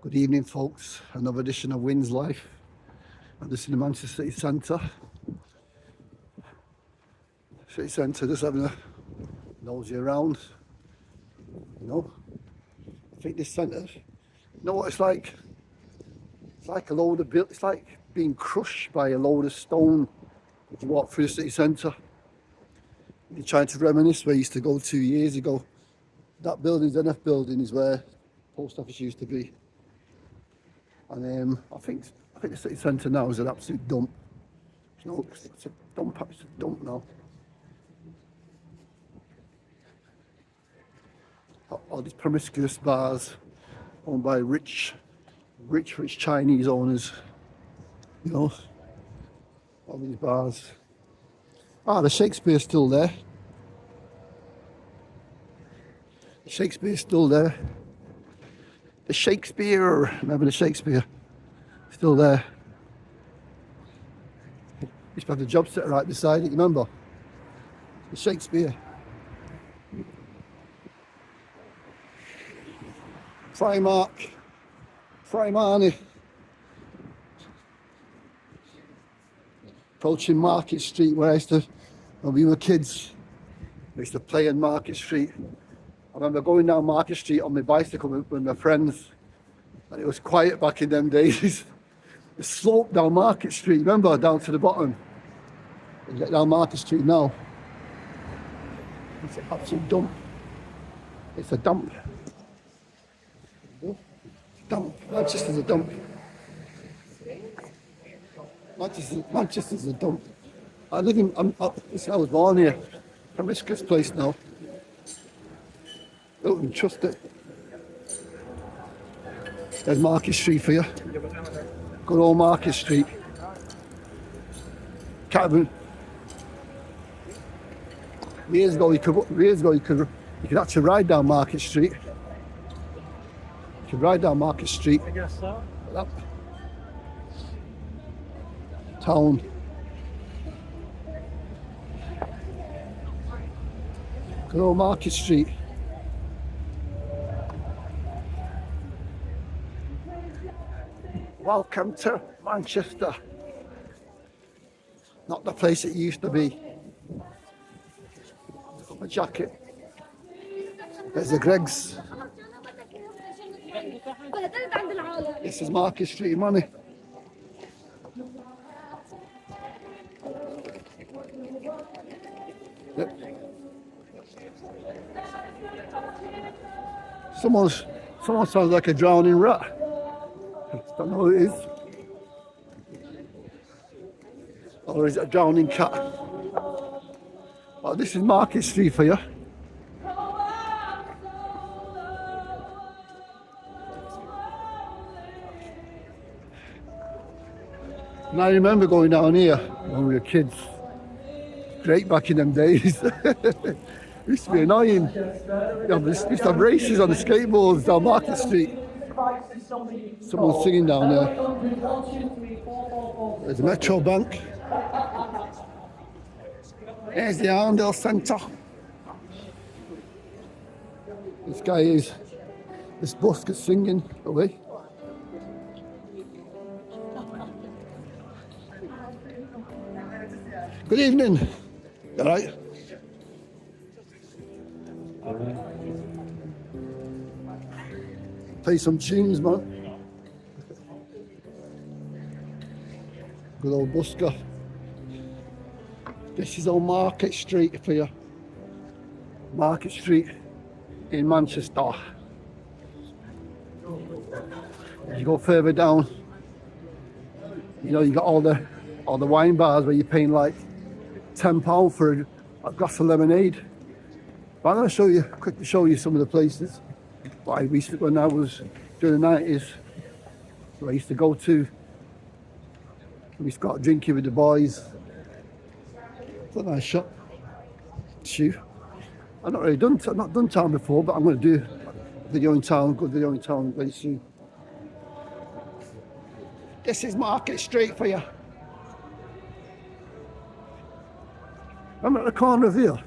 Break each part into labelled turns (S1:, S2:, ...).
S1: Good evening, folks. Another edition of Wins Life. I'm just in the Manchester City Centre. City Centre, just having a nosy around. I think this centre, what it's like? It's like a load of it's like being crushed by a load of stone as you walk through the city centre. You're trying to reminisce where I used to go 2 years ago. That building's NF building is where the post office used to be. And I think the city centre now is an absolute dump. It's a dump now. All these promiscuous bars owned by rich Chinese owners. All these bars. The Shakespeare's still there. Shakespeare's still there. The Shakespeare, remember the Shakespeare? Still there. Used to have the job set right beside it, remember? The Shakespeare. Primani. Approaching Market Street where when we were kids, we used to play in Market Street. I remember going down Market Street on my bicycle with my friends, and it was quiet back in them days. The slope down Market Street, remember, down to the bottom. You get down Market Street now, it's an absolute dump. It's a dump. Manchester's a dump. Manchester's a dump. I was born here. Promiscuous place now. Don't even trust it. There's Market Street for you. Good old Market Street. Cabin. Years ago you could actually ride down Market Street. You could ride down Market Street.
S2: I guess so.
S1: That town. Good old Market Street. Welcome to Manchester. Not the place it used to be. Got my jacket. There's the Greggs. This is Market Street, money. Yep. Someone sounds like a drowning rat. Don't know who it is. Or is it a drowning cat? Oh, this is Market Street for you. And I remember going down here when we were kids. Great back in them days. It used to be annoying. We used to have races on the skateboards down Market Street. Someone's singing down there. There's a Metro Bank. There's the Arndale Centre. This busker's singing away. Good evening. All right. Play some tunes, man. Good old busker. This is on Market Street for you. Market Street in Manchester. As you go further down, you got all the wine bars where you're paying like £10 for a glass of lemonade. But I'm going to quickly show you some of the places when I was during the 90s, where I used to go to. We used to go out drinking with the boys. It's a nice shop. Shoe. I've not done town before, but I'm going to do a video in town, good video in town very soon. This is Market Street for you. I'm at the corner of here.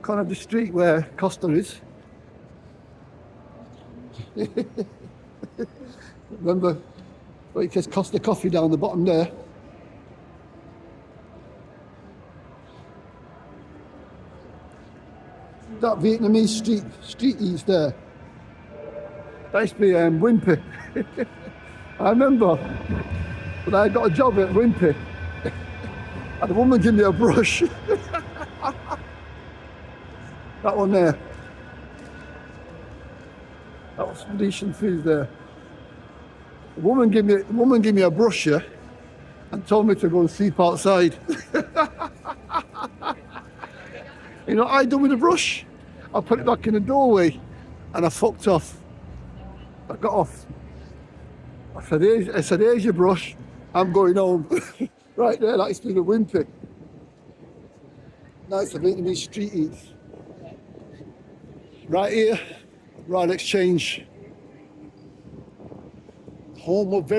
S1: Corner of the street where Costa is. Remember, where it says Costa Coffee down the bottom there. That Vietnamese street eats there. That used to be Wimpy. I remember when I got a job at Wimpy, and the woman gave me a brush. That one there. That was some decent food there. The woman gave me a brush, yeah, and told me to go and sleep outside. You know what I done with the brush? I put it back in the doorway and I fucked off. I got off. I said, here's your brush. I'm going home. Right there, that used to be the Wimpy. Now it's the Vietnamese street eats. Right here, Royal Exchange. Home of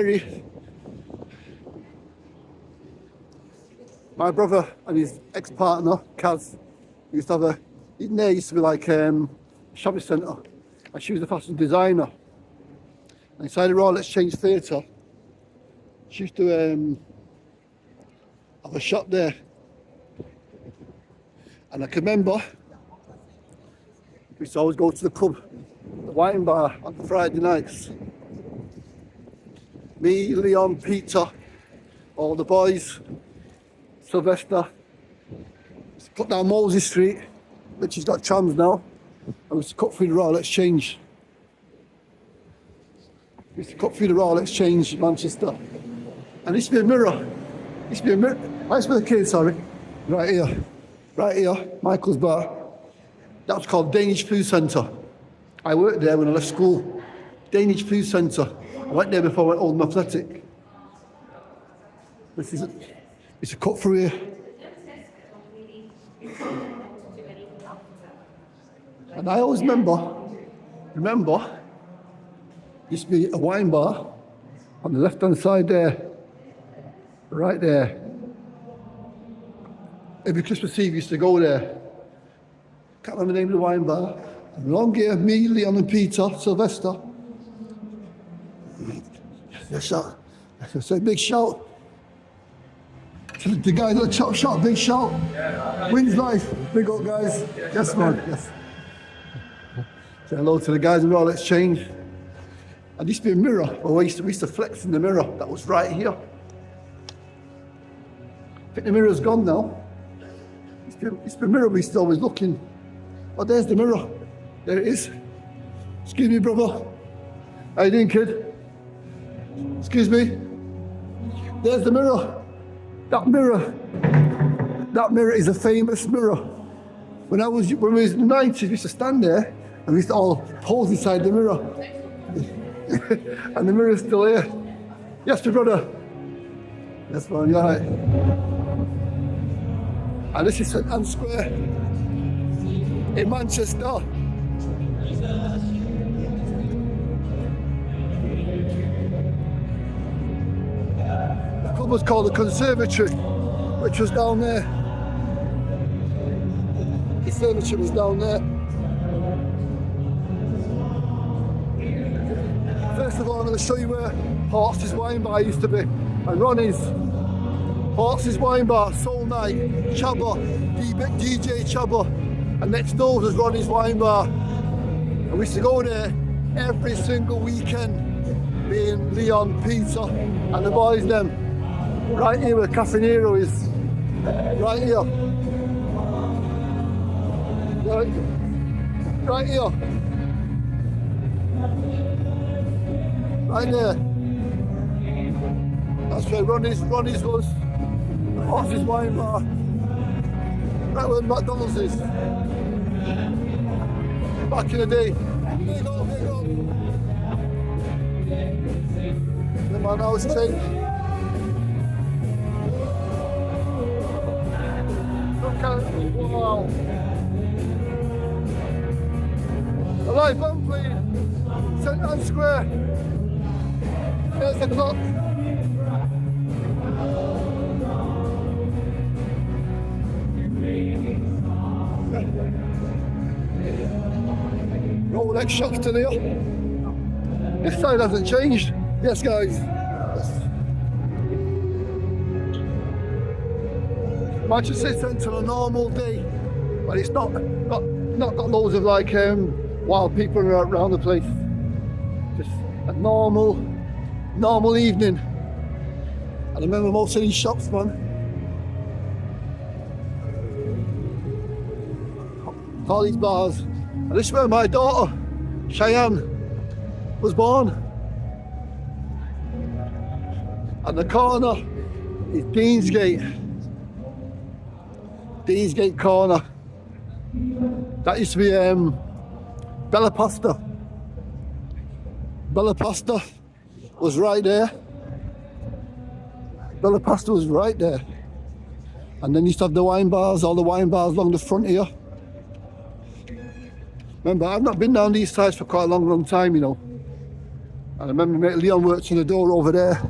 S1: my brother and his ex-partner, Kaz, used to have there used to be like shopping centre, and she was a fashion designer. And inside the Royal Exchange Theatre, she used to have a shop there. And I can remember, we used to always go to the pub, the wine bar on Friday nights. Me, Leon, Peter, all the boys, Sylvester. Used to cut down Moseley Street, which has got trams now. I used to cut through the Royal Exchange. We used to cut through the Royal Exchange in Manchester. And it used to be a mirror. I used to be a kid, sorry. Right here, Michael's Bar. That was called Danish Food Centre. I worked there when I left school. Danish Food Centre. I went there before I went Oldham Athletic. This is it. It's a cut through here. And I always remember, used to be a wine bar on the left-hand side there, right there. Every Christmas Eve used to go there. Can't remember the name of the wine bar. And along here, me, Leon and Peter, Sylvester. Shout. I say big shout. To the guys at the chop shop, big shout. Wins life. Big up guys. Yes man, yes. Say hello to the guys in Royal Exchange. And used to be a mirror. Well, we used to flex in the mirror. That was right here. I think the mirror's gone now. It's the mirror we used to always look in. Oh, there's the mirror. There it is. Excuse me, brother. How you doing, kid? Excuse me. There's the mirror. That mirror is a famous mirror. When we was in the 90s, we used to stand there and we used to all pose inside the mirror. And the mirror's still here. Yes, my brother. Yes, man, you're right. And this is St Anne's Square in Manchester. The club was called the Conservatory, which was down there. The conservatory was down there. First of all, I'm going to show you where Hawks' Wine Bar used to be, and Ronnie's. Hawks' Wine Bar, Soul Night, Chabba, DJ Chabba, and next door was Ronnie's Wine Bar. And we used to go there every single weekend, being Leon, Peter, and the boys them. Right here where Cafe Nero is. Right here. Right here. Right there. That's where Ronnie's was. Hawks' Wine Bar. Right where McDonald's is. Back in the day. Big up. The man now is changed. Look at it. Wow. A live band playing. St Anne's Square. There's the clock. Rolex shops to there. This side hasn't changed. Yes, guys. Manchester City Centre on a normal day, but it's not got loads of like wild people around the place. Just a normal evening. And I remember most of these shops, man. All these bars. And this is where my daughter, Cheyenne, was born. And the corner is Deansgate. Deansgate corner. That used to be Bella Pasta. Bella Pasta was right there. Bella Pasta was right there. And then you used to have the wine bars, all the wine bars along the front here. Remember, I've not been down these sides for quite a long time, you know. And I remember mate Leon worked in the door over there.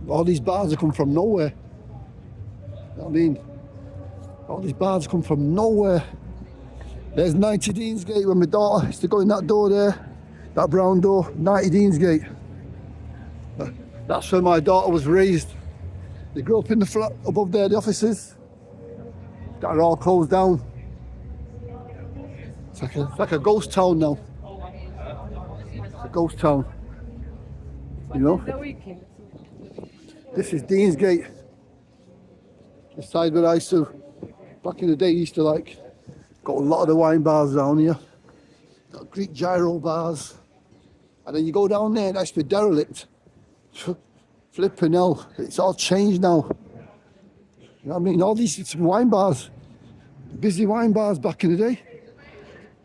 S1: All these bars have come from nowhere. You know what I mean? All these bars come from nowhere. There's 90 Deansgate when my daughter used to go in that door there, that brown door, 90 Deansgate. That's where my daughter was raised. They grew up in the flat above there, the offices that are all closed down. It's like a ghost town now. It's a ghost town. You know? This is Deansgate. The side where I used to, back in the day, used to like, got a lot of the wine bars down here. Got Greek gyro bars. And then you go down there and that's the derelict. Flipping hell, it's all changed now. You know what I mean? All these wine bars, busy wine bars back in the day,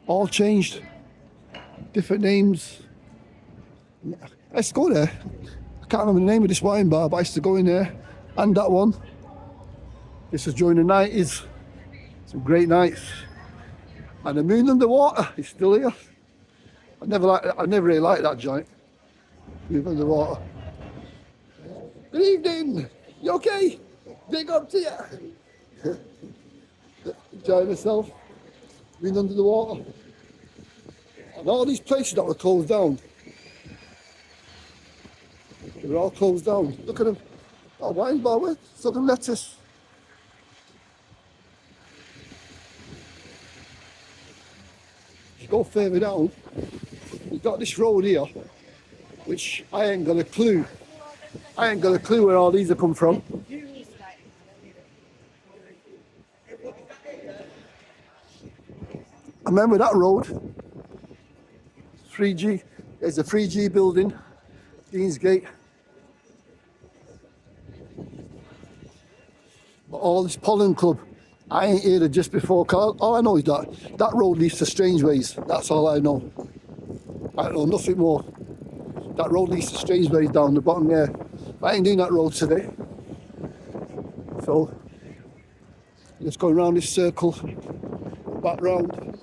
S1: all changed. Different names. Let's go there. I can't remember the name of this wine bar, but I used to go in there. And that one. This was during the 90s. Some great nights. And the moon underwater is still here. I never really liked that joint. Moon underwater. Good evening. You okay? Big up to you. Enjoying myself. Been under the water. And all these places that were closed down. They were all closed down. Look at them. Oh, wine bar with southern lettuce. You go further down, you've got this road here, which I ain't got a clue. I ain't got a clue where all these have come from. I remember that road. 3G. There's a 3G building. Deansgate. But all this pollen club, I ain't heard of just before. All I know is that road leads to Strangeways. That's all I know. I don't know nothing more. That road leads to Strangeways down the bottom there. But I ain't doing that road today. So, just going around this circle, back round.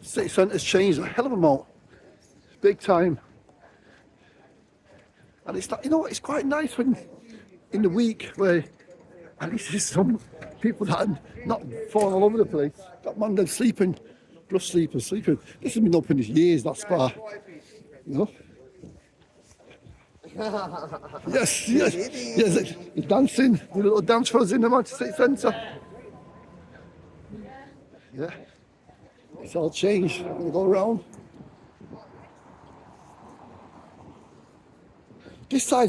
S1: City centre's changed a hell of a amount. Big time. And it's like, you know what, it's quite nice when in the week where at least there's some people that are not falling all over the place. That man that's sleeping, just sleeping. This has been open this years, that spa. You know? Yes. He's dancing, the little dance for us in the Manchester City Centre. Yeah. It's all changed. I'm gonna go around. This side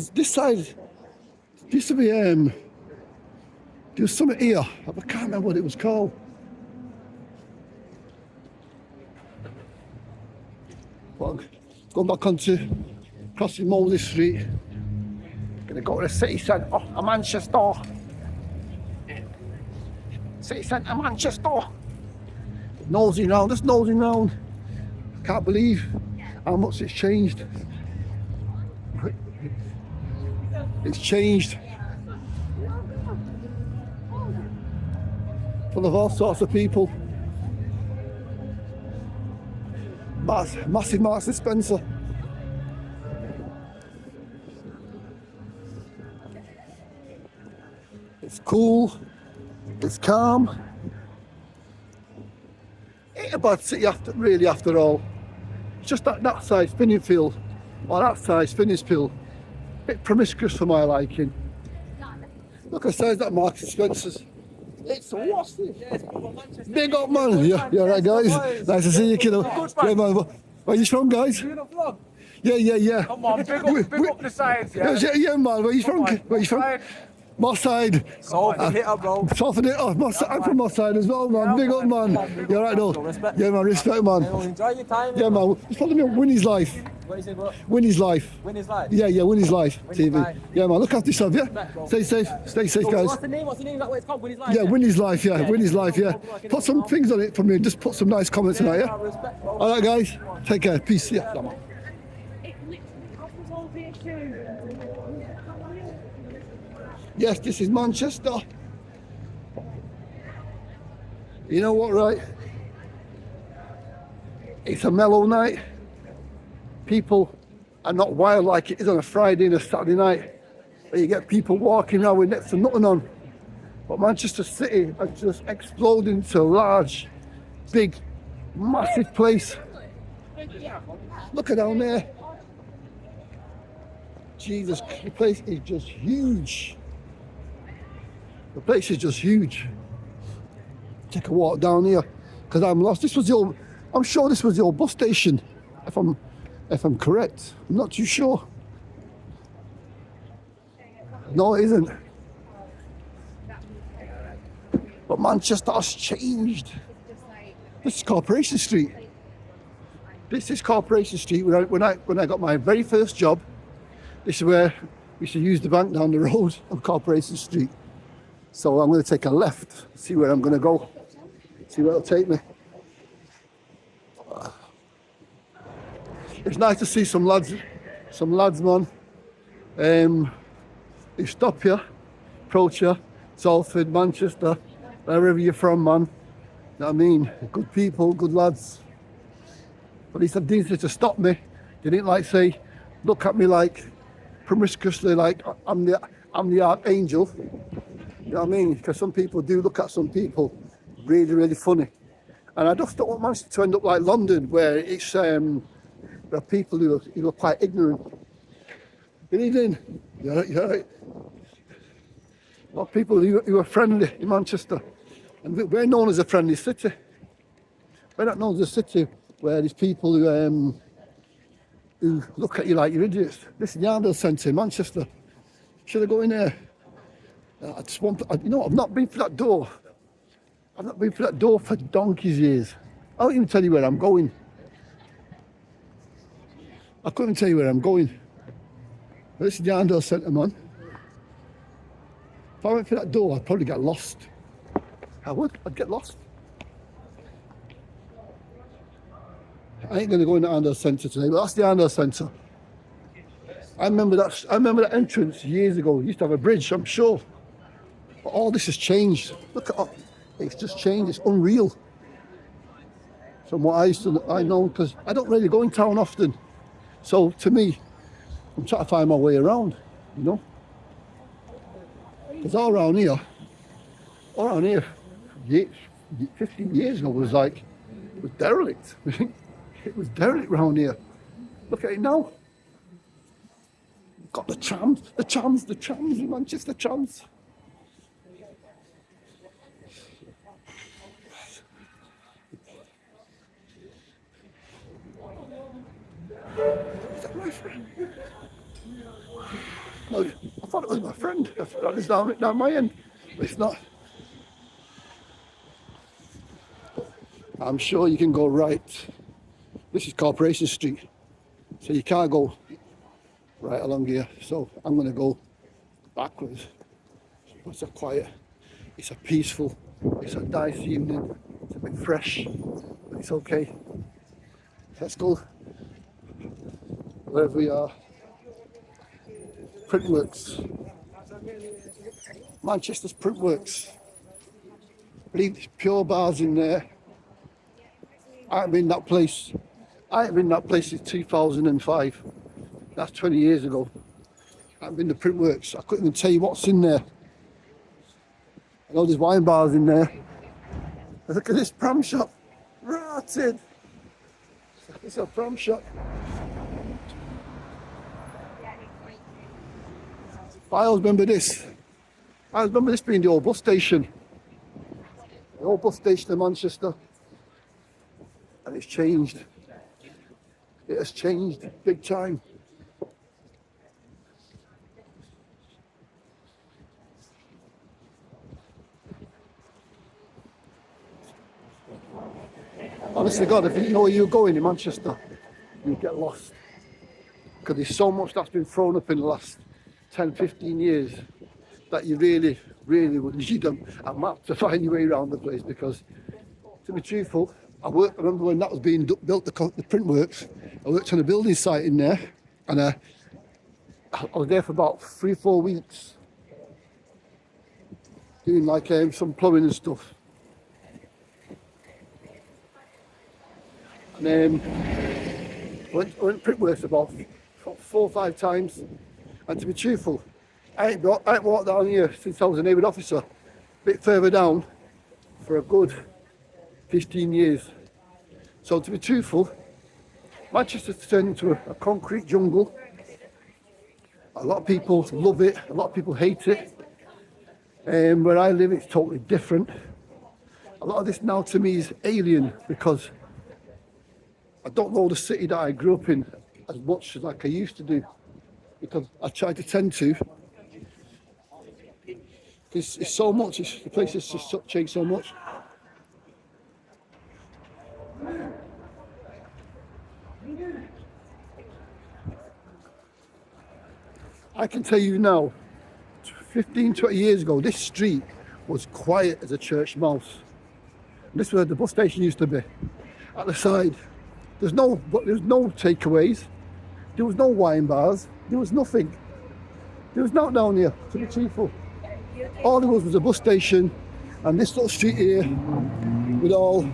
S1: used to be there was something here. I can't remember what it was called. Well, going back onto crossing Moldy Street. Gonna go to the city centre of Manchester. City centre of Manchester. Nosing round, just nosing round. Can't believe how much it's changed. It's changed. Full of all sorts of people. Massive Marks and Spencer. It's cool. It's calm. ain't a bad city after all. It's just that side spinning field, or that side spinning field, bit promiscuous for my liking. Look at the size of that Marks and Spencer's. It's what's this? Big up, man. Yeah, right, guys. Nice to see you, kiddo. Yeah, man. Where you from, guys? Yeah.
S2: Come on, big up the sides, yeah?
S1: Yeah, man. Where you from? Where you from? Moss side.
S2: Salford hitter, bro.
S1: Salford hitter. I'm from Moss side as well, man. Big up, man. You're right, though. Yeah, man. Respect, man.
S2: Enjoy your time.
S1: Yeah, man. It's probably Winnie's Life.
S2: What is it, bro?
S1: Winnie's Life.
S2: Winnie's Life?
S1: Yeah, Winnie's Life TV.
S2: Life.
S1: Yeah, man. Look after yourself, yeah? Stay safe, guys.
S2: What's the name? What's that what it's called? Winnie's Life?
S1: Yeah, Winnie's Life, yeah. Winnie's Life, yeah. Put some things on it for me. Just put some nice comments on it, yeah? All right, guys. Take care. Peace. Yeah. Come on. Yes, this is Manchester. You know what, right? It's a mellow night. People are not wild like it is on a Friday and a Saturday night, where you get people walking around with next to nothing on. But Manchester City has just exploded into a large, big, massive place. Look at down there. Jesus, the place is just huge. The place is just huge. Take a walk down here, because I'm lost. I'm sure this was the old bus station, if I'm correct. I'm not too sure. No, it isn't. But Manchester has changed. This is Corporation Street. This is Corporation Street. When I got my very first job, this is where we used to use the bank down the road on Corporation Street. So I'm going to take a left, see where I'm going to go, see where it'll take me. It's nice to see some lads, man. You stop here, approach here, Salford, Manchester, wherever you're from, man. You know what I mean? Good people, good lads. But they didn't to stop me. They didn't say, look at me like promiscuously, like I'm the archangel. You know what I mean? Because some people do look at some people really, really funny. And I just don't want Manchester to end up like London, where it's there are people who are quite ignorant. Good evening. You're right. A lot of people who are friendly in Manchester. And we're known as a friendly city. We're not known as a city where there's people who look at you like you're idiots. This is Yarndale Centre in Manchester. Should I go in there? I've not been for that door. I've not been for that door for donkey's years. I don't even tell you where I'm going. I couldn't tell you where I'm going. But this is Yarndale Centre, man. If I went for that door, I'd probably get lost. I would. I'd get lost. I ain't going to go in the Yarndale Centre today, but that's the Yarndale Centre. I remember that entrance years ago. It used to have a bridge, I'm sure. But all this has changed. Look at it's just changed. It's unreal. From what I know, because I don't really go in town often. So to me, I'm trying to find my way around, you know. Because all around here, 15 years ago was derelict. It was derelict around here. Look at it now. Got the trams in Manchester, trams. Is that my friend? No, I thought it was my friend. That is down my end. But it's not. I'm sure you can go right. This is Corporation Street. So you can't go right along here. So I'm going to go backwards. It's a quiet, it's a peaceful, it's a nice evening. It's a bit fresh, but it's okay. Let's go wherever we are. Printworks. Manchester's Printworks. I believe there's Pure Bars in there. I haven't been that place. I haven't been that place since 2005. That's 20 years ago. I haven't been to Printworks. I couldn't even tell you what's in there. I know there's wine bars in there. Look at this pram shop. Rotted. It's a pram shop. I always remember this. I remember this being the old bus station. The old bus station in Manchester. And it's changed. It has changed big time. Honestly, God, if you didn't know where you were going in Manchester, you'd get lost. Because there's so much that's been thrown up in the last 10, 15 years that you really, really would need a map to find your way around the place. Because, to be truthful, I remember when that was being built, the print works, I worked on a building site in there, and I was there for about 3-4 weeks doing like some plumbing and stuff. And went print works about 4 or 5 times. And to be truthful, I ain't walked down here since I was a neighbourhood officer, a bit further down, for a good 15 years. So to be truthful, Manchester's turned into a concrete jungle. A lot of people love it, a lot of people hate it. Where I live, it's totally different. A lot of this now to me is alien because I don't know the city that I grew up in as much as like I used to do, because I try to tend to. It's so much, the place has just changed so much. I can tell you now, 15, 20 years ago, this street was quiet as a church mouse. And this is where the bus station used to be, at the side. There's no takeaways. There was no wine bars. There was nothing. There was nothing down here, to be truthful. All there was a bus station and this little street here with all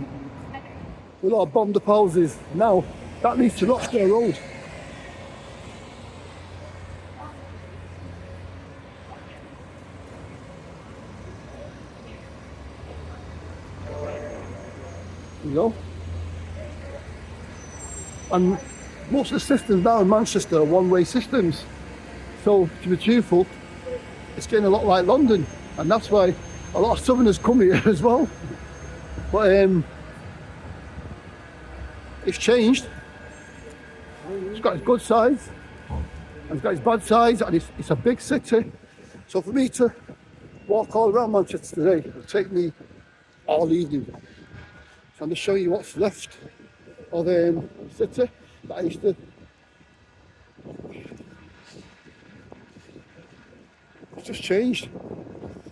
S1: bombed up houses. Now, that leads to Rochdale Road. You know? And most of the systems now in Manchester are one-way systems. So, to be truthful, it's getting a lot like London, and that's why a lot of southerners come here as well. But it's changed. It's got its good sides, and it's got its bad sides, and it's a big city. So for me to walk all around Manchester today will take me all evening. So I'm just showing you what's left of the city that I used to. It's just changed.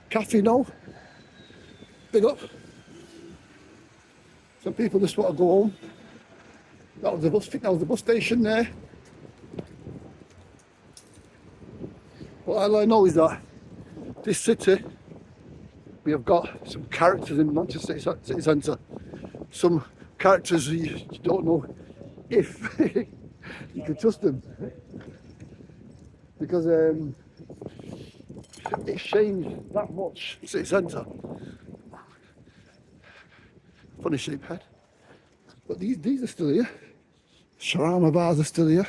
S1: Cafe now. Big up. Some people just want to go home. That was the bus. I think that was the bus station there. What all I know is that this city, we have got some characters in Manchester City Centre. Some characters you don't know if you can trust them, because it's changed that much. City centre. Funny shaped head. But these are still here. Shawarma bars are still here.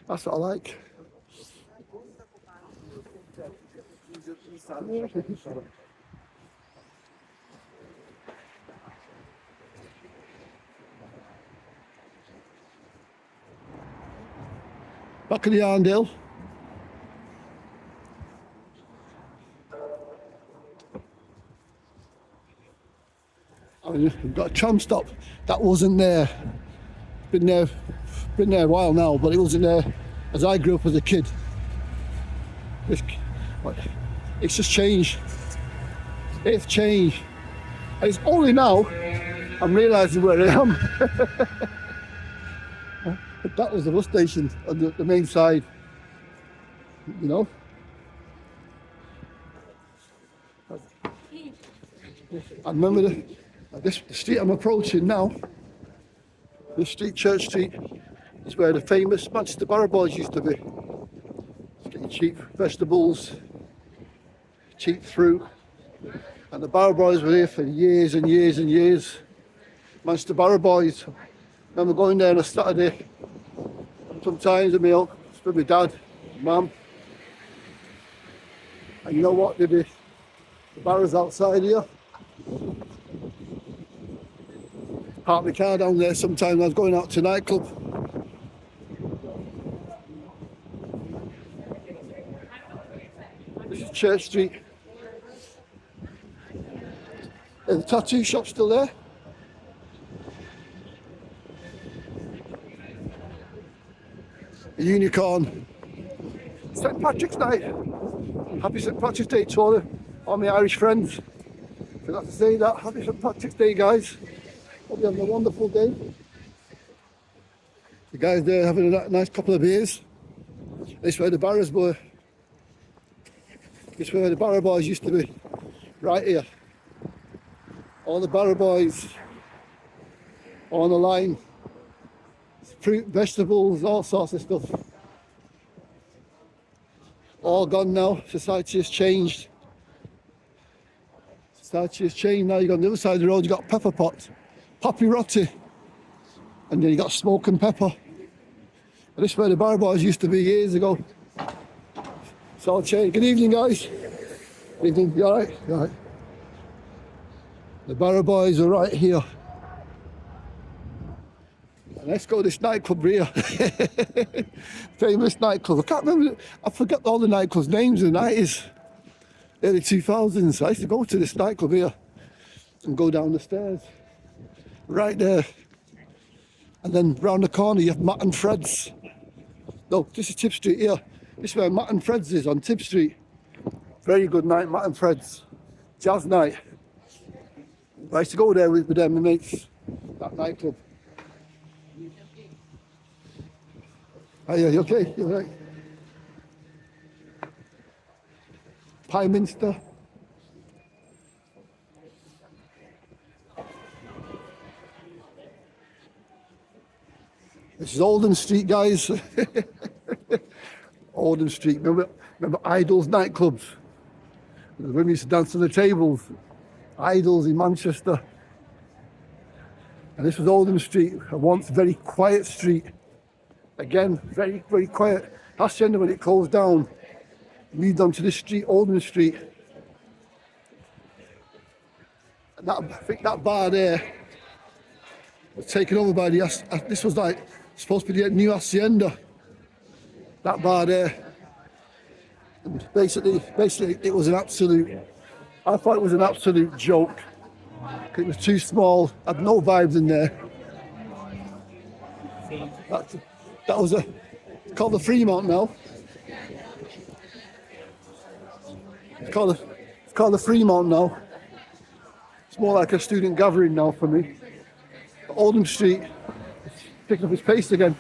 S1: That's what I like. Back in the Arndale. I mean, we've got a tram stop that wasn't there. Been there a while now, but it wasn't there as I grew up as a kid. It's just changed. It's changed. And it's only now I'm realising where I am. That was the bus station on the main side, you know. I remember the street I'm approaching now, this street, Church Street, is where the famous Manchester Barrow Boys used to be. Getting cheap vegetables, cheap fruit. And the Barrow Boys were here for years and years and years. Manchester Barrow Boys. Remember going there on a Saturday, sometimes a meal, with my dad, mum. And you know what, the barrow's outside here. Park my car down there sometimes I was going out to nightclub. This is Church Street. Is the tattoo shop still there? A unicorn. St Patrick's Night. Happy St Patrick's Day to all my Irish friends. Forgot to say that. Happy St Patrick's Day, guys. Hope you're having a wonderful day. The guys there having a nice couple of beers. This is where the Barrows were. This is where the Barrow Boys used to be. Right here. All the Barrow Boys on the line. Fruit, vegetables, all sorts of stuff. All gone now. Society has changed. Society has changed now. You've got on the other side of the road, you've got pepper pot, poppy rotty, and then you've got smoke and pepper. And this is where the Barrow Boys used to be years ago. It's all changed. Good evening, guys. Good evening. You alright? You alright? The Barrow Boys are right here. And let's go to this nightclub here. Famous nightclub. I can't remember, I forgot all the nightclubs' names in the 90s, early 2000s. I used to go to this nightclub here and go down the stairs. Right there. And then round the corner you have Matt and Fred's. No, this is Tip Street here. This is where Matt and Fred's is, on Tip Street. Very good night, Matt and Fred's. Jazz night. I used to go there with them, my mates, that nightclub. Are you okay? You all right? Pie Minster. This is Oldham Street, guys. Oldham Street. Remember Idols nightclubs? The women used to dance on the tables. Idols in Manchester. And this was Oldham Street, a once very quiet street. Again, very, very quiet. Hacienda, when it closed down, moved on to this street, Oldham Street. And I think that bar there was taken over by the, this was like supposed to be the new Hacienda. That bar there. And basically it was an absolute, I thought it was an absolute joke. It was too small, had no vibes in there. That was it's called the Fremont now. It's called the Fremont now. It's more like a student gathering now for me. Oldham Street is picking up its pace again.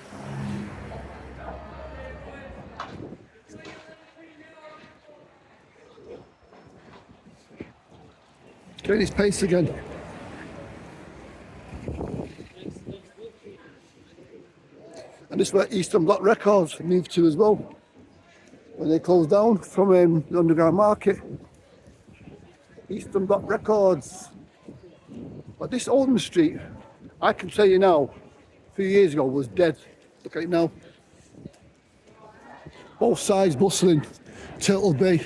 S1: Getting its pace again. And this is where Eastern Bloc Records moved to as well, when they closed down from the Underground Market. Eastern Bloc Records. But this Oldham Street, I can tell you now, a few years ago was dead. Look at it now. Both sides bustling, Turtle Bay.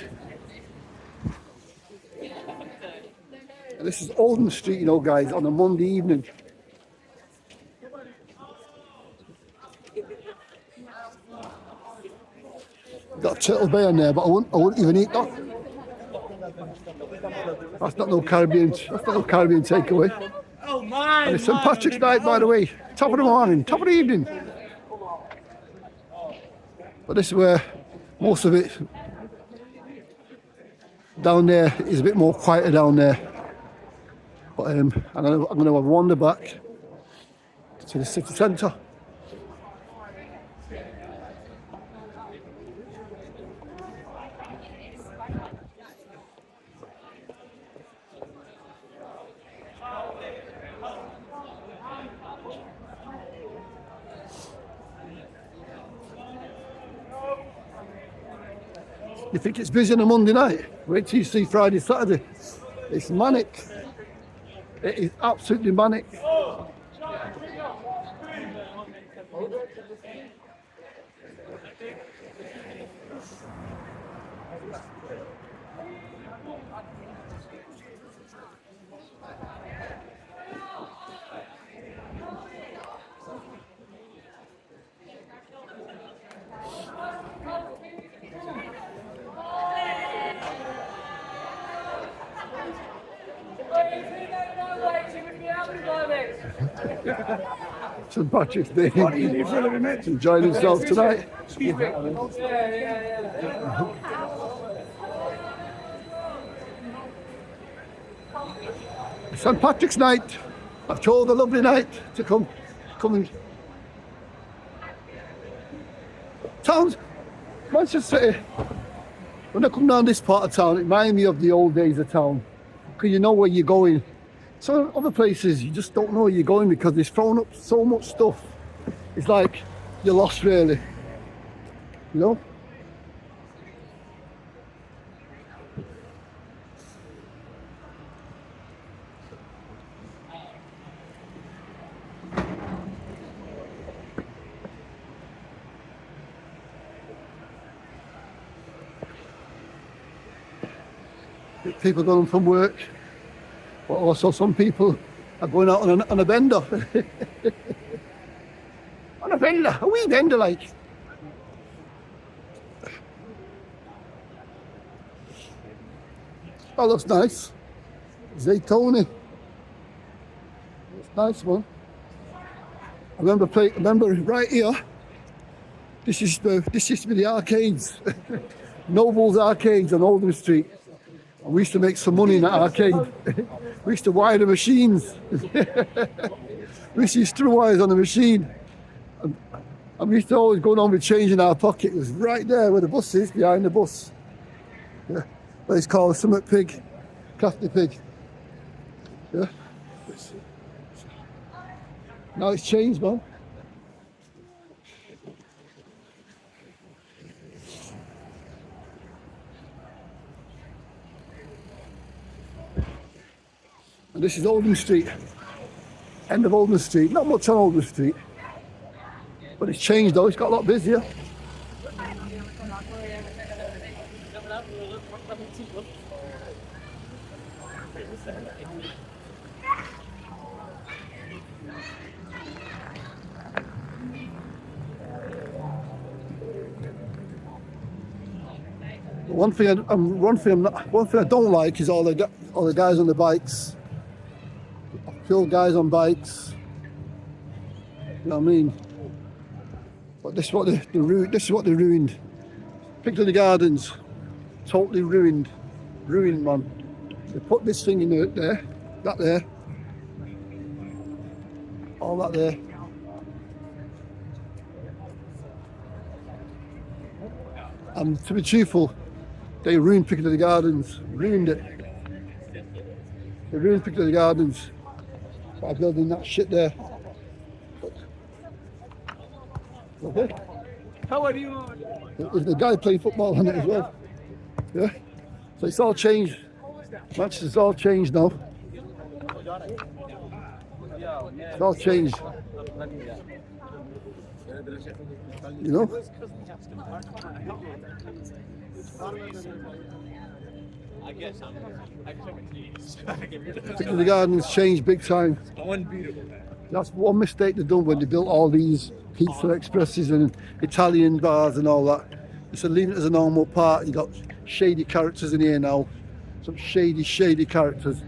S1: And this is Oldham Street, you know, guys, on a Monday evening. Got a Turtle Bay on there, but I wouldn't even eat that. That's not no Caribbean takeaway.
S2: Oh my!
S1: And it's St Patrick's Night, by the way. Top of the morning, top of the evening. But this is where most of it down there is a bit more quieter down there. But I'm going to have a wander back to the city centre. You think it's busy on a Monday night? Wait till you see Friday, Saturday. It's manic. It is absolutely manic. St Patrick's Day. Enjoying himself tonight. St Patrick's night. I've told a lovely night to come and towns. Manchester City. When I come down this part of town, it reminds me of the old days of town, because you know where you're going. Some other places you just don't know where you're going because they've thrown up so much stuff. It's like you're lost, really. You know? People going from work, but also some people are going out on a bender. On a bender, a wee bender like. That looks nice. Zaytoni. It's nice one. I remember right here. This used to be the arcades. Noble's Arcades on Oldham Street. And we used to make some money in that arcade. We used to wire the machines. We used to use screw wires on the machine. And we used to always go down with change in our pocket. It was right there where the bus is, behind the bus. Yeah. But it's called Summit Pig, Crafty Pig. Yeah. Now it's changed, man. And this is Oldham Street, end of Oldham Street. Not much on Oldham Street, but it's changed though, it's got a lot busier. One thing I don't like is all the guys on the bikes. Kill guys on bikes. You know what I mean? But this is what they ruined. Piccadilly Gardens, totally ruined, man. They put this thing in there, that there, all that there. And to be truthful, they ruined Piccadilly Gardens, ruined it. They ruined Piccadilly Gardens by building that shit there. Okay.
S2: How are you?
S1: There's the guy playing football on it as well. Yeah. So it's all changed. Manchester's all changed now. It's all changed. You know? The Gardens changed big time. That's one mistake they've done when they built all these pizza expresses and Italian bars and all that. Instead of leaving it as a normal park, you got shady characters in here now. Some shady characters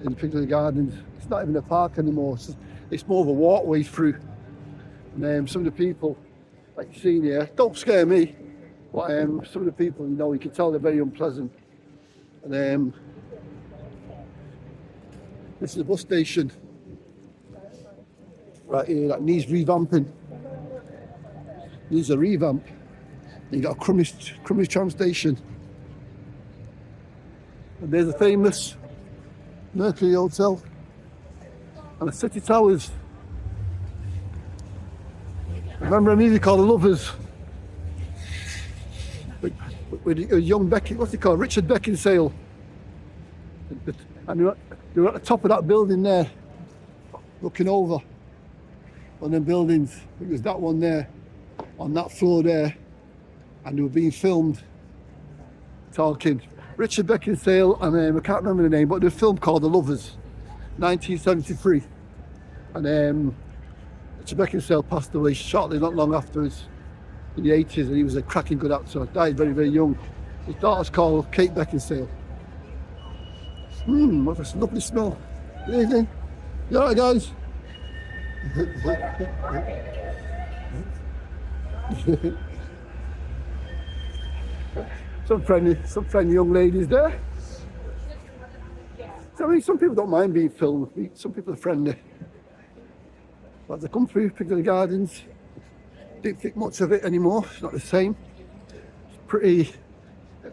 S1: in Piccadilly Gardens. It's not even a park anymore. It's more of a walkway through. And some of the people, like you've seen here, don't scare me. But some of the people, you can tell they're very unpleasant. And this is a bus station right here that needs revamping. Needs a revamp. You got a crummy tram station. And there's a famous Mercury Hotel and the City Towers. Remember a movie called The Lovers? With a young what's he called? Richard Beckinsale. And they were at the top of that building there, looking over. on them buildings. It was that one there, on that floor there, and they were being filmed talking. Richard Beckinsale and I can't remember the name, but there's a film called The Lovers, 1973, and Richard Beckinsale passed away shortly, not long afterwards, in the 80s, and he was a cracking good actor. Died very, very young. His daughter's called Kate Beckinsale. What a lovely smell. Good evening. You alright, guys? some friendly young ladies there. So, I mean, some people don't mind being filmed. Some people are friendly. But as I come through Piccadilly Gardens, didn't think much of it anymore. It's not the same. It's pretty.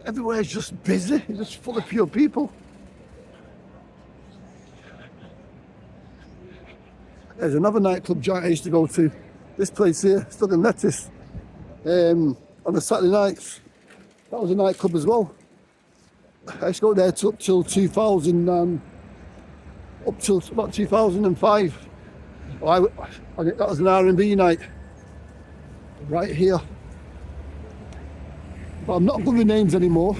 S1: Everywhere's just busy. It's just full of pure people. There's another nightclub joint I used to go to. This place here, Stug and Lettuce, on the Saturday nights. That was a nightclub as well. I used to go there up till 2000, up till about 2005. That was an R&B night, right here. But I'm not good with names anymore.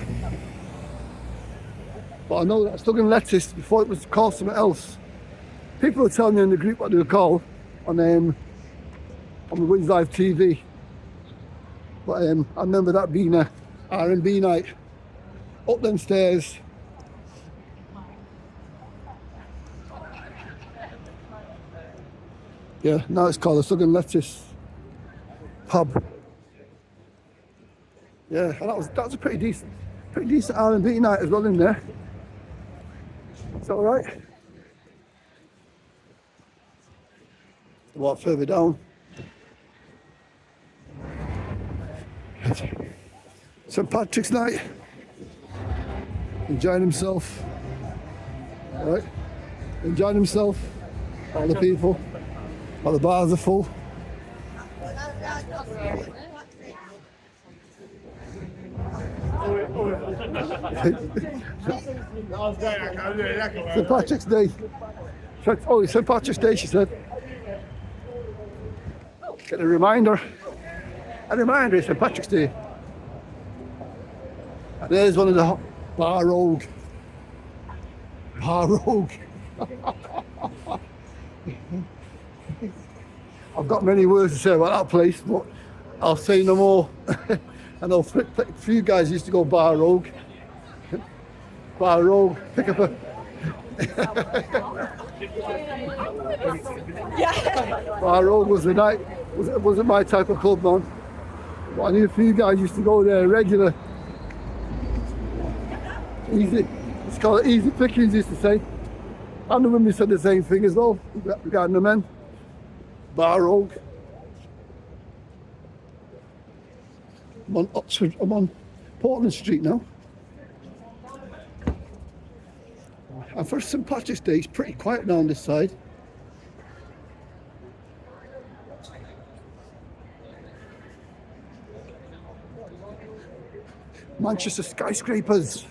S1: But I know that Stug and Lettuce, before it was called something else. People were telling me in the group what they were called on the Wins Live TV. But I remember that being a R&B night. Up them stairs. Yeah, now it's called the Stug and Lettuce pub. Yeah, and that was a pretty decent R&B night as well in there. Is that all right? Walk further down. St Patrick's night. Enjoying himself. All right. Enjoying himself. All the people. All the bars are full. St Patrick's Day. Oh, it's St Patrick's Day, she said. Get a reminder. It's St Patrick's Day. And there's one of the Bar Rogue. I've got many words to say about that place, but I'll say no more. I know a few guys used to go Bar Rogue. Pick up a... Bar Rogue was the night. It wasn't my type of club, man. But I knew a few guys used to go there regular. Easy. It's called easy pickings, used to say. And the women said the same thing as well regarding the men. Bar Rogue. I'm on Portland Street now. And for St Patrick's Day, it's pretty quiet now on this side. Manchester skyscrapers.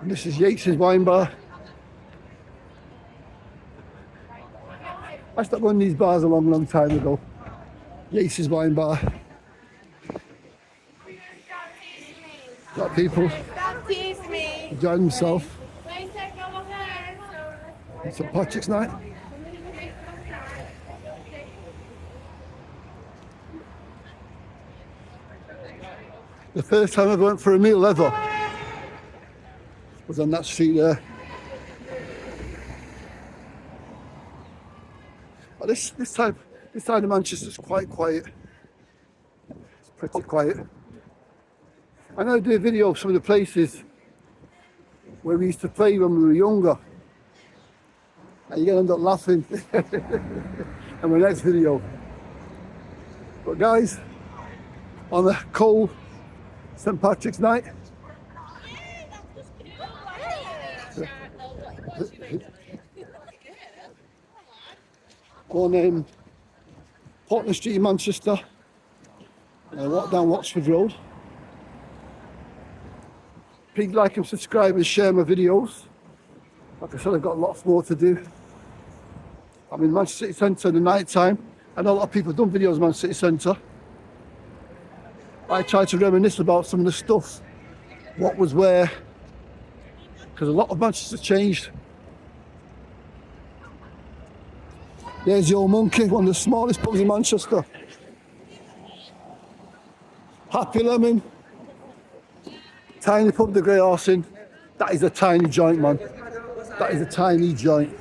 S1: And this is Yates's Wine Bar. I stopped going to these bars a long time ago. Yates's Wine Bar. Got people enjoying themselves. It's St Patrick's night. The first time I ever went for a meal ever was on that street there. But this side of Manchester is quite quiet. It's pretty quiet. I know I do a video of some of the places where we used to play when we were younger. And you're going to end up laughing in my next video. But guys, on a cold St Patrick's night, on Portland Street in Manchester, Walk down Watford Road. Please like and subscribe and share my videos. Like I said, I've got lots more to do. I'm in Manchester City Centre in the night time. I know a lot of people have done videos in Manchester City Centre. I try to reminisce about some of the stuff, what was where, because a lot of Manchester's changed. There's the Old Monkey, one of the smallest pubs in Manchester. Happy Lemon, tiny pub, the Grey Horse Inn. That is a tiny joint, man. That is a tiny joint.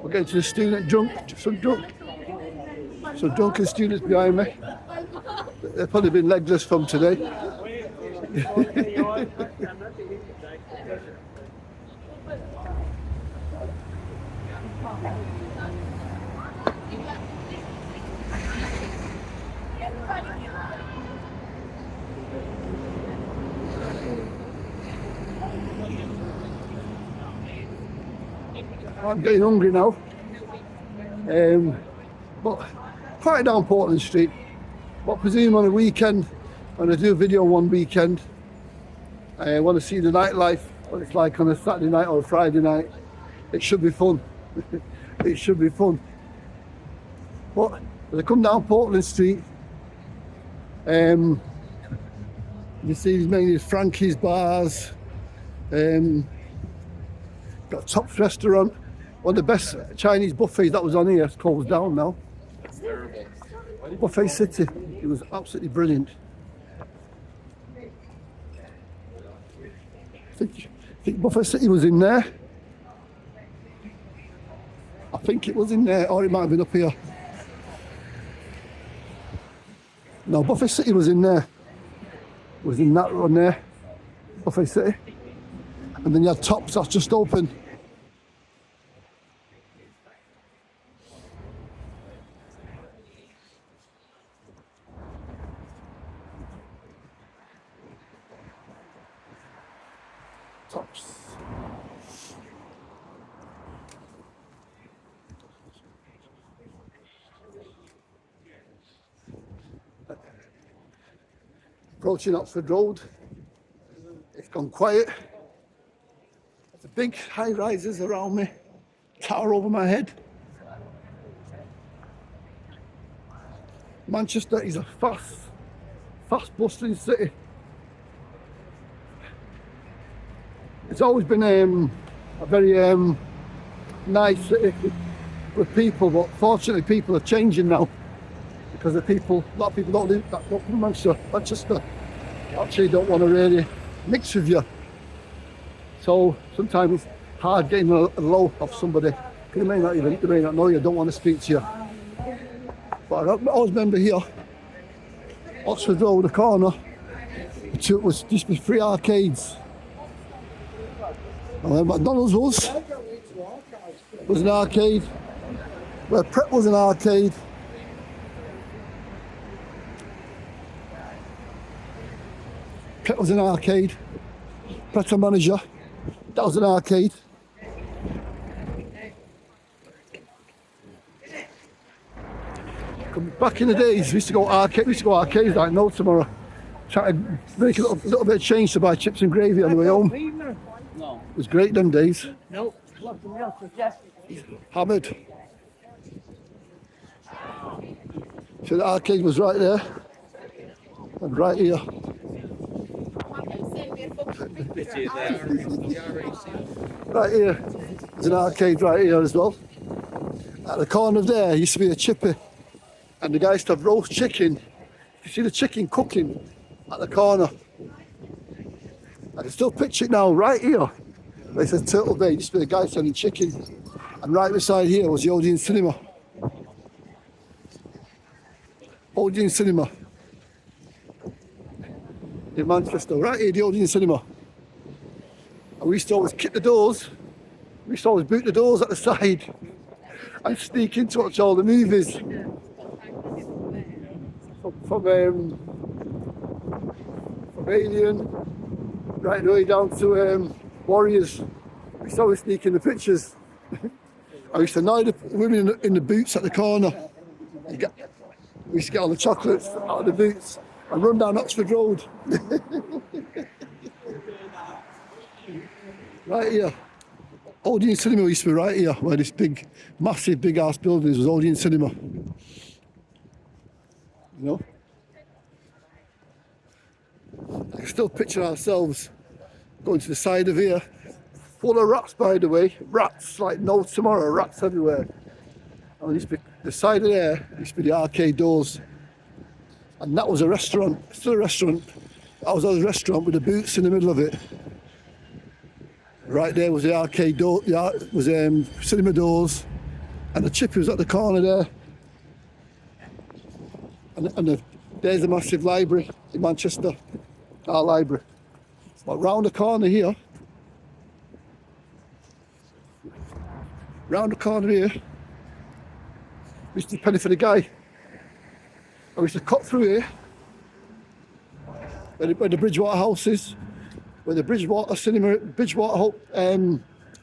S1: We're getting to the student some drunken students behind me. They've probably been legless from today. I'm getting hungry now. But quite down Portland Street. But I presume on a weekend, when I do a video one weekend, I want to see the nightlife, what it's like on a Saturday night or a Friday night. It should be fun. It should be fun. But as I come down Portland Street, you see these many Frankie's bars, got Tops Restaurant, one of the best Chinese buffets that was on here. It's closed down now. Buffet City, it was absolutely brilliant. I think Buffet City was in there. I think it was in there, or it might have been up here. No, Buffet City was in there. It was in that one there, Buffet City. And then you had Tops, that's just open. Tops. Approaching Oxford Road. It's gone quiet. There's a big high rises around me, tower over my head. Manchester is a fast bustling city. It's always been a very nice city with people, but fortunately people are changing now because a lot of people don't live in Manchester actually don't want to really mix with you. So sometimes it's hard getting a low off somebody. They may not know you, don't want to speak to you. But I always remember here, Oxford Road, the corner, it was just with 3 arcades. And where McDonald's was an arcade, where Pret was an arcade. Pret was an arcade. Pret Manager, that was an arcade. Back in the days, we used to go arcades like no tomorrow. Trying to make a little bit of change to buy chips and gravy on the way home.
S2: No.
S1: It was great them days.
S2: Nope.
S1: Hammered. So the arcade was right there. And right here. Right here. There's an arcade right here as well. At the corner there used to be a chippy. And the guy used to have roast chicken. You see the chicken cooking at the corner. I can still picture it now, right here. They said Turtle Bay, used to be the guy selling chicken. And right beside here was the Odeon Cinema. Odeon Cinema. In Manchester, right here, the Odeon Cinema. And we used to always kick the doors. We used to always boot the doors at the side and sneak in to watch all the movies. From Alien, right the way down to Warriors. We used to always sneak in the pictures. I used to annoy the women in the boots at the corner. We used to get all the chocolates out of the boots and run down Oxford Road. Right here. Odeon Cinema used to be right here, where this big, massive, big house building was Odeon Cinema. You know? I can still picture ourselves going to the side of here, full of rats, by the way. Rats, like no tomorrow, rats everywhere. And used to be, the side of there used to be the arcade doors. And that was a restaurant, still a restaurant. That was a restaurant with the boots in the middle of it. Right there was the arcade door, was cinema doors, and the chippy was at the corner there. And there's a massive library in Manchester, our library. But round the corner here, we used to penny for the guy. And we used to cut through here, where the Bridgewater house is. Where the Bridgewater Cinema, Bridgewater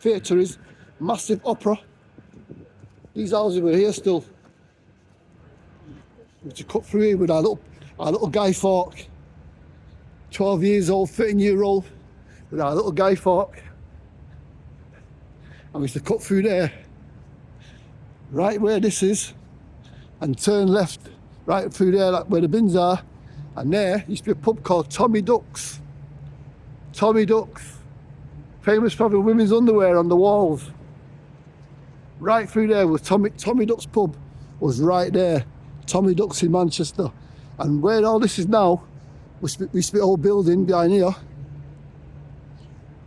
S1: Theatre is, massive opera. These houses were here still. We had to cut through here with our little guy fork. 12 years old, 13-year-old, with our little guy fork. And we used to cut through there, right where this is, and turn left, right through there, like where the bins are. And there used to be a pub called Tommy Duck's. Tommy Duck's, famous for having women's underwear on the walls. Right through there was Tommy Duck's pub, was right there. Tommy Duck's in Manchester. And where all this is now, used to be an old building behind here.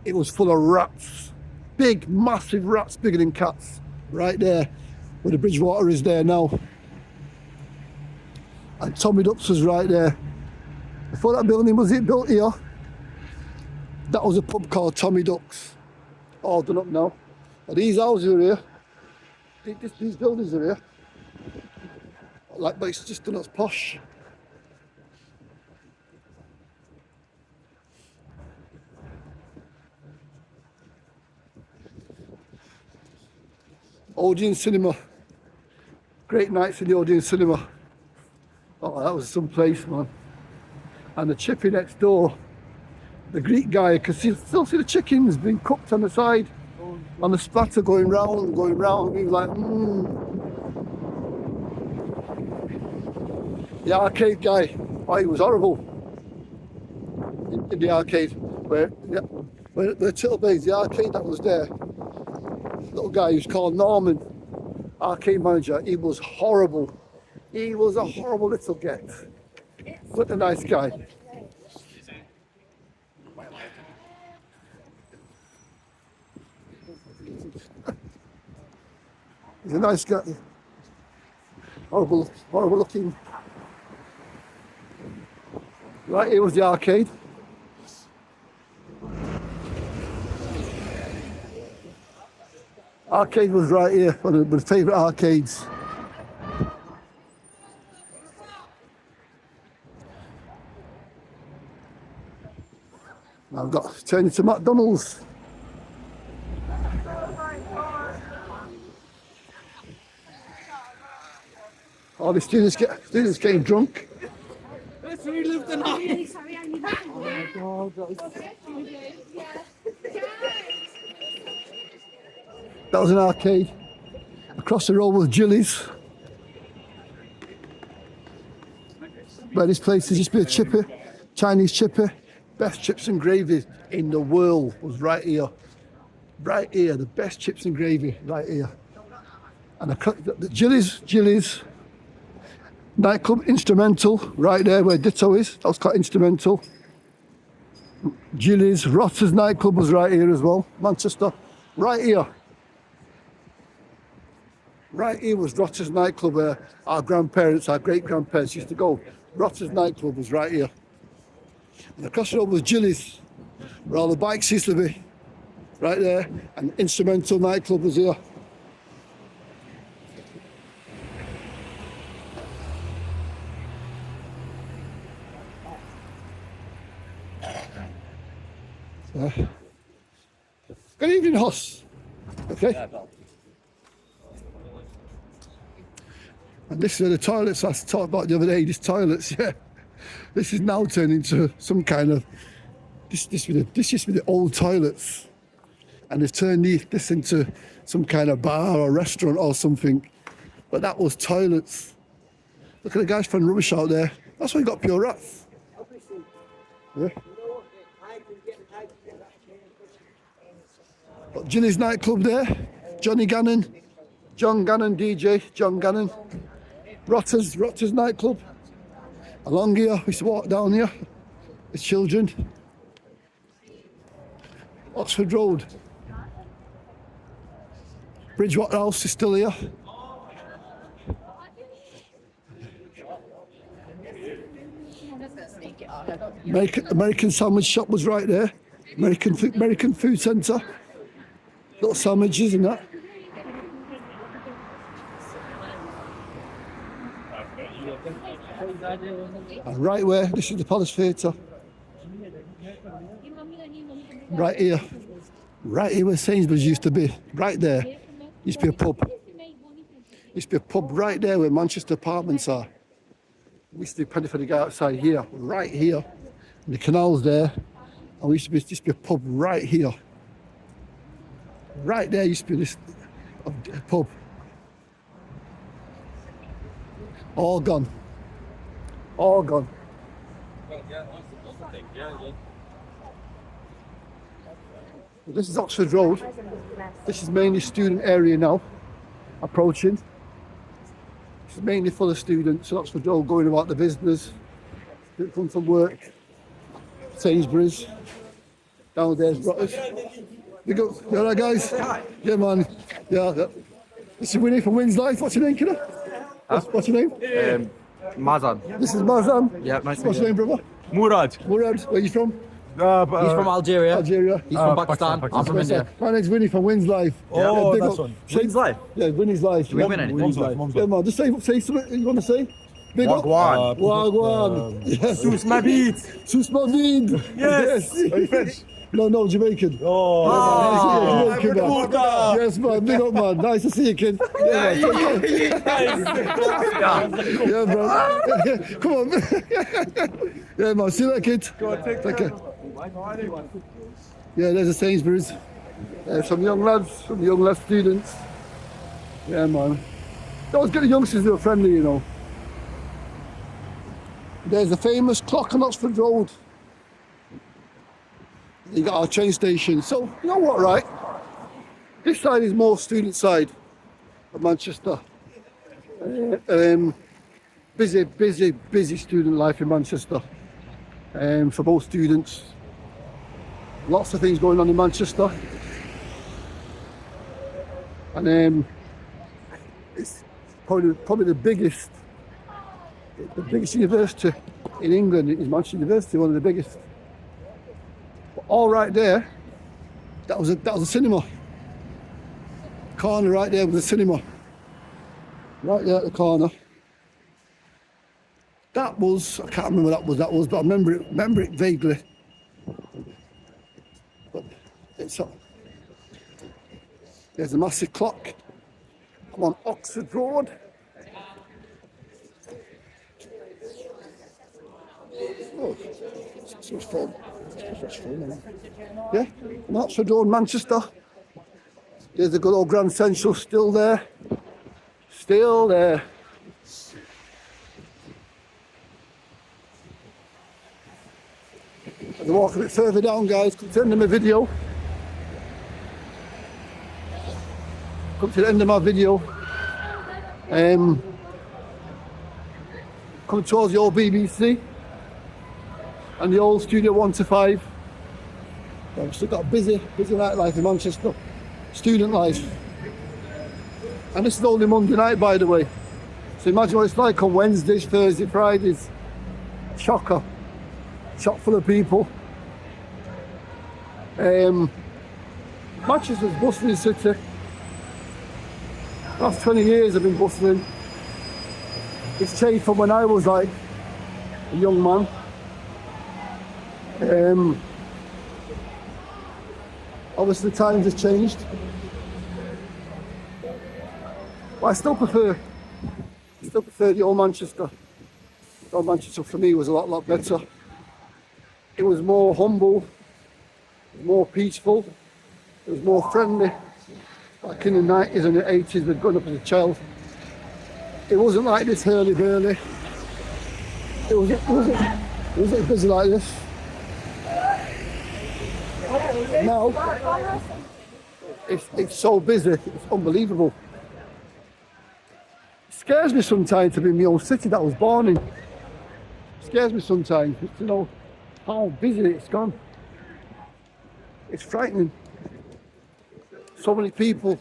S1: It was full of rats. Big, massive rats, bigger than cats. Right there, where the Bridgewater is there now. And Tommy Duck's was right there. Before that building was built here, that was a pub called Tommy Duck's. All done up now. And these houses are here. These buildings are here. But it's just done as posh. Odeon Cinema. Great nights in the Odeon Cinema. Oh, that was some place, man. And the chippy next door. The Greek guy, because still see the chickens being cooked on the side, on the splatter going round. We were like, The arcade guy, oh, he was horrible. In the arcade, where Tittlebay's, the arcade that was there, little guy who's called Norman, arcade manager, he was horrible. He was a horrible little get. What a nice guy. He's a nice guy. Horrible looking. Right here was the arcade. Arcade was right here, one of my favourite arcades. Now I've got to turn into McDonald's. All the students getting drunk.
S2: Let's relive the night.
S1: That was an arcade. Across the road was Jilly's. Where this place has just been a chippy, Chinese chippy. Best chips and gravy in the world was right here. Right here, the best chips and gravy, right here. And the Jilly's nightclub, Instrumental, right there where Ditto is. That was called Instrumental. Jilly's, Rotter's nightclub was right here as well. Manchester, right here. Right here was Rotter's nightclub where our grandparents, our great-grandparents used to go. Rotter's nightclub was right here. And across the road was Jilly's, where all the bikes used to be. Right there. And Instrumental nightclub was here. Good evening, Hoss. Okay. And this is where the toilets I talked about the other day, these toilets, yeah. This is now turned into some kind of, this used to be the old toilets. And they've turned this into some kind of bar or restaurant or something. But that was toilets. Look at the guys throwing rubbish out there. That's why you got pure rats. Yeah. Got Ginny's nightclub there. John Gannon DJ, John Gannon. Rotters nightclub. Along here, we used to walk down here as children. Oxford Road. Bridgewater House is still here. American sandwich shop was right there. American food centre. Little sandwiches and that. And right where, this is the Palace Theatre. Right here. Right here where Sainsbury's used to be. Right there. Used to be a pub. Used to be a pub right there where Manchester Apartments are. We used to do penny for the guy outside here. Right here. And the canal's there. And we used to be a pub right here. Right there used to be this pub. All gone. All gone. Well, this is Oxford Road. This is mainly student area now. Approaching. This is mainly full of students at Oxford Road going about the business. People come from work. Sainsbury's. Down there's Rotters. You go, you alright guys? Yeah man. Yeah. This is Winnie from Wins Life. What's your name, kiddo? What's your name?
S3: Mazan.
S1: This is Mazan.
S3: Yeah, nice to
S1: What's
S3: meet
S1: your name, brother?
S3: Murad.
S1: Murad. Where are you from?
S3: He's from Algeria.
S1: Algeria.
S3: He's from Pakistan. I'm from India.
S1: My name's Winnie from Wins Life.
S3: Oh,
S1: big
S3: that's
S1: up.
S3: one.
S1: Say-
S3: Wins Life?
S1: Yeah, Winnie's Life.
S3: Do we win anything?
S1: Winnie's Life. Yeah, man. Just say something you want to say. Big up.
S3: Wagwan.
S1: Wagwan. Yes.
S3: Sus ma beat.
S1: Sus ma vid.
S3: Yes.
S1: Are you French? No, Jamaican.
S3: Oh.
S1: Yeah, Jamaican, man. Yes, man. Big up, man. Nice to see you, kid. Yeah, man. Yeah, bro. Come on. Yeah, man. See you later, kid. Take care. Yeah, there's a Sainsbury's. Some young lads, students. Yeah, man. They always get the youngsters who are friendly, you know. There's the famous clock on Oxford Road. You got our train station. So, you know what, right? This side is more student side of Manchester. Busy student life in Manchester. For both students. Lots of things going on in Manchester. And it's probably the biggest university in England is Manchester University, one of the biggest. But all right there, that was a cinema. Corner right there was a cinema. Right there at the corner. That was, I can't remember what that was, but I remember it vaguely. But it's up. There's a massive clock. I'm on Oxford Road. Oh, so much fun. Yeah, on Oxford Road, Manchester. There's the good old Grand Central still there. Still there. As I walk a bit further down, guys, come to the end of my video. Come to the end of my video. Come towards the old BBC and the old Studio 1 to 5. I've still got busy nightlife in Manchester. Student life. And this is only Monday night, by the way. So imagine what it's like on Wednesdays, Thursdays, Fridays. Chock full of people. Manchester's a bustling city. Last 20 years I've been bustling. It's changed from when I was like a young man. Obviously times have changed. But I still prefer I still prefer the old Manchester. The old Manchester for me was a lot better. It was more humble, more peaceful, it was more friendly. Back in the 90s and the 80s, we'd grown up as a child. It wasn't like this hurly-burly. It wasn't busy like this. Now, it's so busy, it's unbelievable. It scares me sometimes to be in my own city that I was born in. It scares me sometimes to know how busy it's gone. It's frightening. So many people.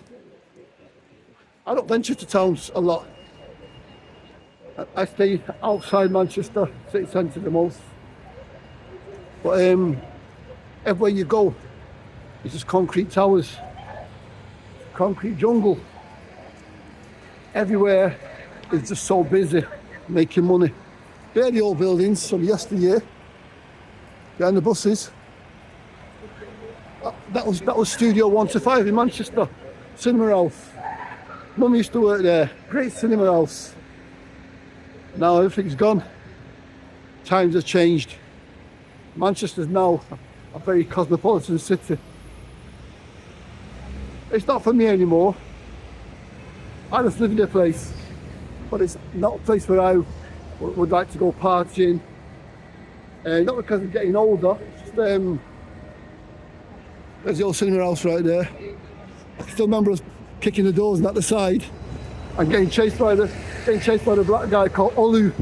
S1: I don't venture to towns a lot. I stay outside Manchester, city centre the most. But everywhere you go, it's just concrete towers, concrete jungle. Everywhere is just so busy, making money. They're the old buildings from yesteryear, behind the buses. That was Studio 1 to 5 in Manchester, cinema house. Mum used to work there, great cinema house. Now everything's gone. Times have changed. Manchester's now a very cosmopolitan city. It's not for me anymore. I just live in a place, but it's not a place where I would like to go partying. Not because I'm getting older, just, there's the old cinema house right there. I can still remember us kicking the doors and at the side and getting chased by the black guy called Olu.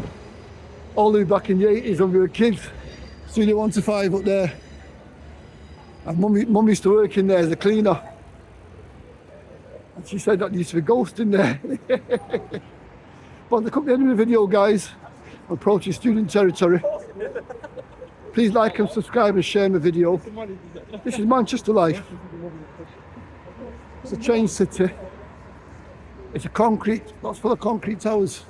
S1: Olu back in the 80s when we were kids. Studio 1 to 5 up there. And mum used to work in there as a cleaner. And she said that there used to be ghosts in there. But to come to the end of the video, guys, I'm approaching student territory. Please like and subscribe and share my video. This is Manchester life. It's a changed city. It's a concrete, lots full of concrete towers.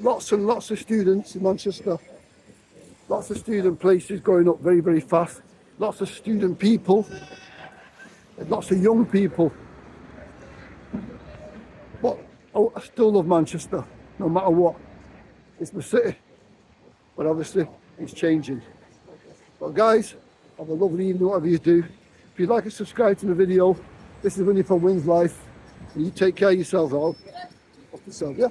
S1: Lots and lots of students in Manchester. Lots of student places going up very, very fast. Lots of student people. Lots of young people. But I still love Manchester, no matter what. It's my city. But obviously, it's changing. But guys, have a lovely evening, whatever you do. If you'd like to subscribe to the video, this is Winnie from Wins Life. And you take care of yourselves all. Off yourself, yeah?